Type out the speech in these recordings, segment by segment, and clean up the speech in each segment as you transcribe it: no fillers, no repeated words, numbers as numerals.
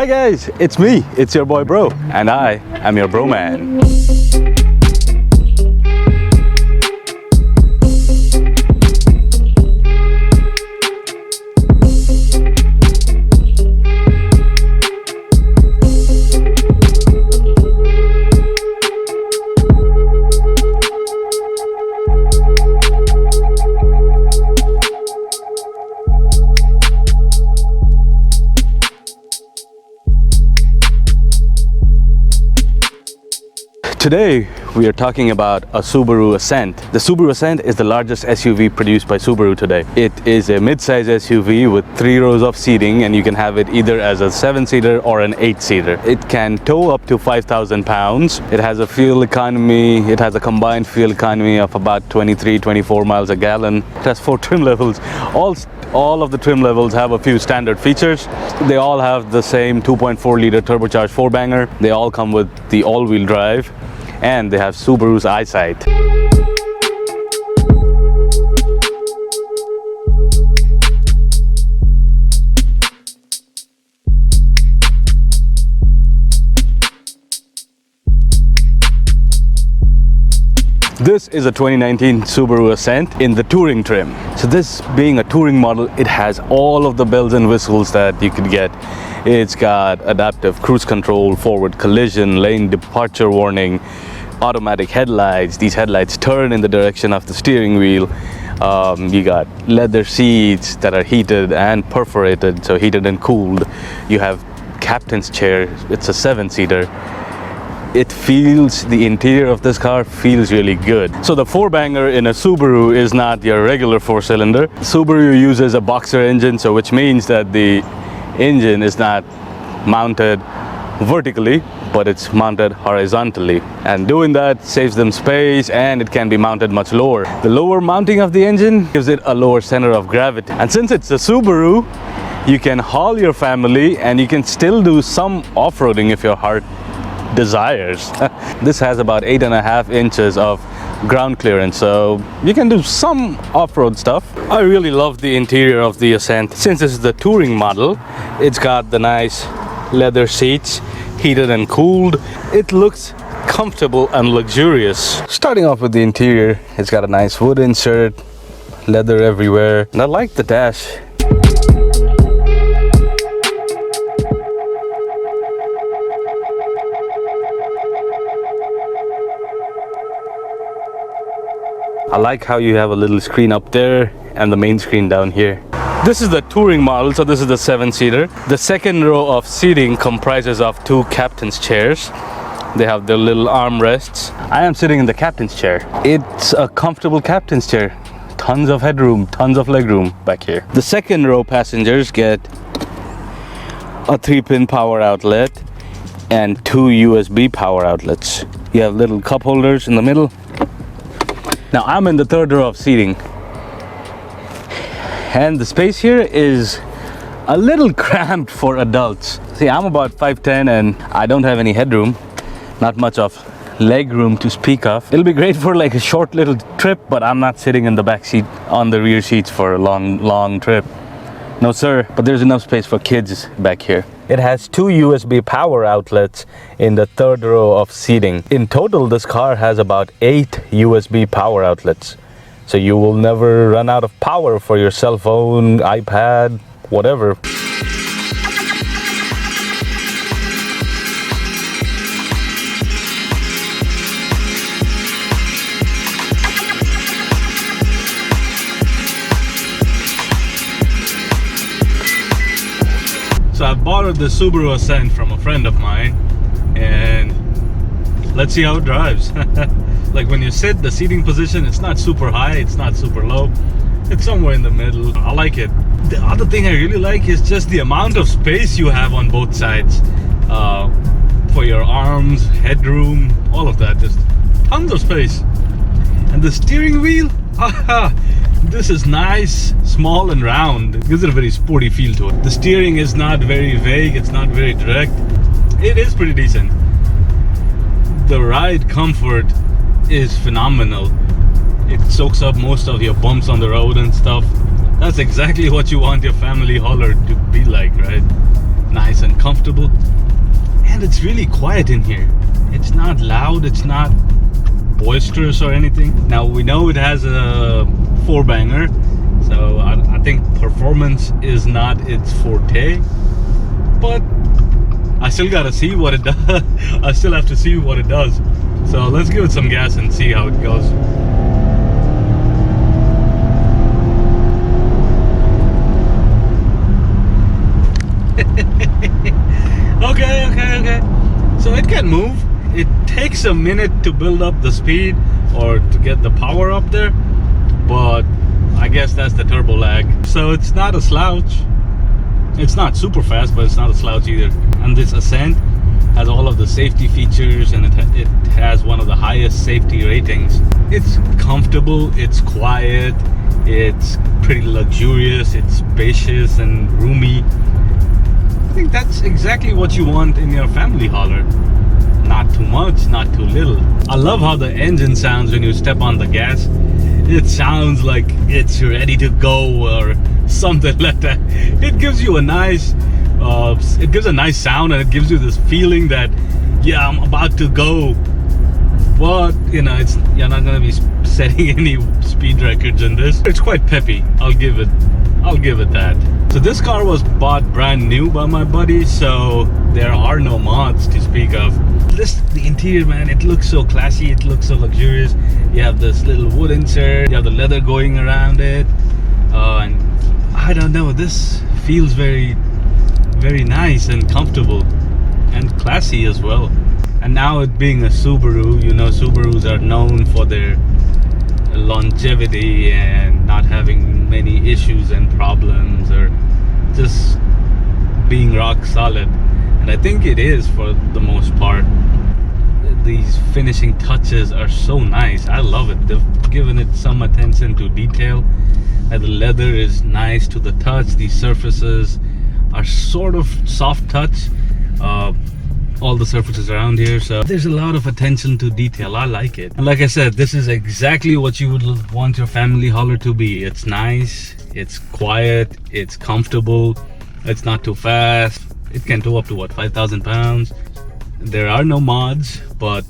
Hi guys, it's me, it's your boy Bro, and I am your bro man. Today we are talking about a Subaru Ascent. The Subaru Ascent is the largest SUV produced by Subaru today. It is a mid-size SUV with 3 rows of seating, and you can have it either as a 7-seater or an 8-seater. It can tow up to 5,000 pounds. It has a fuel economy, it has a combined fuel economy of about 23-24 miles a gallon. It has 4 trim levels. All of the trim levels have a few standard features. They all have the same 2.4 liter turbocharged 4-banger. They all come with the all-wheel drive, and they have Subaru's eyesight. This is a 2019 Subaru Ascent in the touring trim. So this being a touring model, it has all of the bells and whistles that you could get. It's got adaptive cruise control, forward collision, lane departure warning, automatic headlights. These headlights turn in the direction of the steering wheel. You got leather seats that are heated and perforated, so heated and cooled. You have captain's chair. It's a 7-seater. The interior of this car feels really good. So the 4-banger in a Subaru is not your regular 4-cylinder. Subaru uses a boxer engine, so which means that the engine is not mounted vertically, but it's mounted horizontally, and doing that saves them space, and it can be mounted much lower. The lower mounting of the engine gives it a lower center of gravity, and since it's a Subaru, you can haul your family and you can still do some off-roading if your heart desires. This has about 8.5 inches of ground clearance, so you can do some off-road stuff. I really love the interior of the Ascent. Since this is the touring model, it's got the nice leather seats, heated and cooled. It looks comfortable and luxurious. Starting off with the interior, it's got a nice wood insert, leather everywhere, and I like the dash. I like how you have a little screen up there and the main screen down here. This is the touring model, so this is the 7-seater. The second row of seating comprises of 2 captain's chairs. They have their little armrests. I am sitting in the captain's chair. It's a comfortable captain's chair. Tons of headroom, tons of legroom back here. The second row passengers get a 3-pin power outlet and 2 USB power outlets. You have little cup holders in the middle. Now I'm in the third row of seating, and the space here is a little cramped for adults. See, I'm about 5'10" and I don't have any headroom, not much of leg room to speak of. It'll be great for like a short little trip, but I'm not sitting in the back seat on the rear seats for a long trip. No sir, but there's enough space for kids back here. It has 2 USB power outlets in the third row of seating. In total, this car has about 8 USB power outlets. So you will never run out of power for your cell phone, iPad, whatever. So I borrowed the Subaru Ascent from a friend of mine, and let's see how it drives. Like when you sit, the seating position, it's not super high, it's not super low, it's somewhere in the middle. I like it. The other thing I really like is just the amount of space you have on both sides for your arms, headroom, all of that. Just tons of space. And the steering wheel, this is nice, small and round. It gives it a very sporty feel to it. The steering is not very vague, it's not very direct. It is pretty decent. The ride comfort is phenomenal. It soaks up most of your bumps on the road and stuff. That's exactly what you want your family hauler to be like, right? nice and comfortable. And it's really quiet in here. It's not loud, it's not boisterous or anything. Now we know it has a 4-banger, so I think performance is not its forte, but I still gotta see what it does. I still have to see what it does. So let's give it some gas and see how it goes. Okay. So it can move. It takes a minute to build up the speed or to get the power up there, but I guess that's the turbo lag. So it's not a slouch. It's not super fast, but it's not a slouch either. And this Ascent has all of the safety features, and it has one of the highest safety ratings. It's comfortable, it's quiet, it's pretty luxurious, it's spacious and roomy. I think that's exactly what you want in your family hauler. Not too much, not too little. I love how the engine sounds when you step on the gas. It sounds like it's ready to go or something like that. It gives you a nice sound, and it gives you this feeling that, yeah, I'm about to go. But you're not gonna be setting any speed records in this. It's quite peppy. I'll give it that. So this car was bought brand new by my buddy, so there are no mods to speak of. The interior, man, it looks so classy, it looks so luxurious. You have this little wood insert, you have the leather going around it, and I don't know, this feels very, very nice and comfortable and classy as well. And now it being a Subaru, you know, Subarus are known for their longevity and not having many issues and problems, or just being rock solid. And I think it is for the most part. These finishing touches are so nice. I love it. They've given it some attention to detail. And the leather is nice to the touch. These surfaces are sort of soft touch. All the surfaces around here, so there's a lot of attention to detail. I like it. And like I said, this is exactly what you would want your family hauler to be. It's nice, it's quiet, it's comfortable, it's not too fast. It can tow up to what, 5,000 pounds. There are no mods, but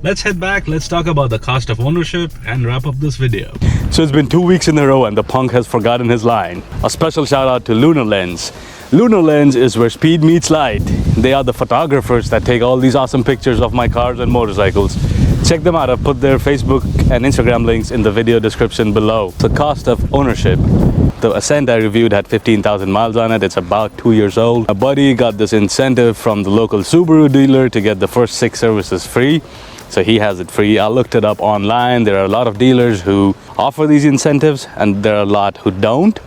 let's head back. Let's talk about the cost of ownership and wrap up this video. So it's been 2 weeks in a row and the punk has forgotten his line. A special shout out to Lunar Lenz. Lunar Lenz is where speed meets light. They are the photographers that take all these awesome pictures of my cars and motorcycles. Check them out. I've put their Facebook and Instagram links in the video description below. The cost of ownership. The Ascent I reviewed had 15,000 miles on it. It's about 2 years old. My buddy got this incentive from the local Subaru dealer to get the first 6 services free. So he has it free. I looked it up online. There are a lot of dealers who offer these incentives and there are a lot who don't.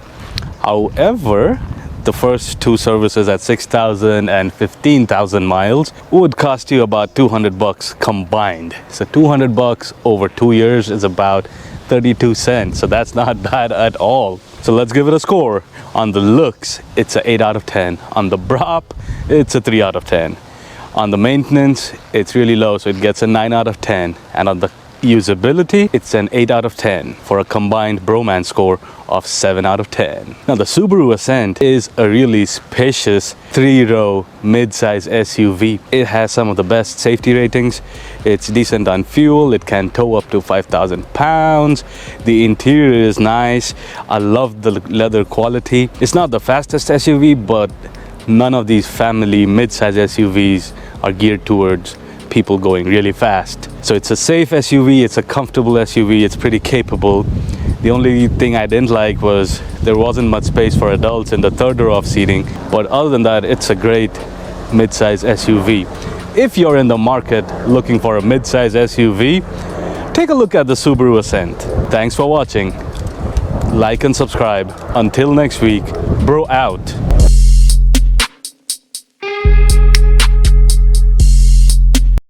However, the first 2 services at 6,000 and 15,000 miles would cost you about 200 bucks combined. So 200 bucks over 2 years is about 32 cents. So that's not bad at all. So let's give it a score. On the looks, it's an 8 out of 10. On the BRAAAAAPP, it's a 3 out of 10. On the maintenance, it's really low, so it gets a 9 out of 10. And on the usability, it's an 8 out of 10 for a combined Bhromance score of 7 out of 10. Now the Subaru Ascent is a really spacious 3-row mid-size SUV. It has some of the best safety ratings. It's decent on fuel. It can tow up to 5,000 pounds. The interior is nice. I love the leather quality. It's not the fastest SUV, but none of these family mid-size SUVs are geared towards people going really fast. So it's a safe SUV, it's a comfortable SUV, it's pretty capable. The only thing I didn't like was there wasn't much space for adults in the third row of seating, but other than that, it's a great mid-size SUV. If you're in the market looking for a mid-size SUV, take a look at the Subaru Ascent. Thanks for watching. Like and subscribe. Until next week, bro out.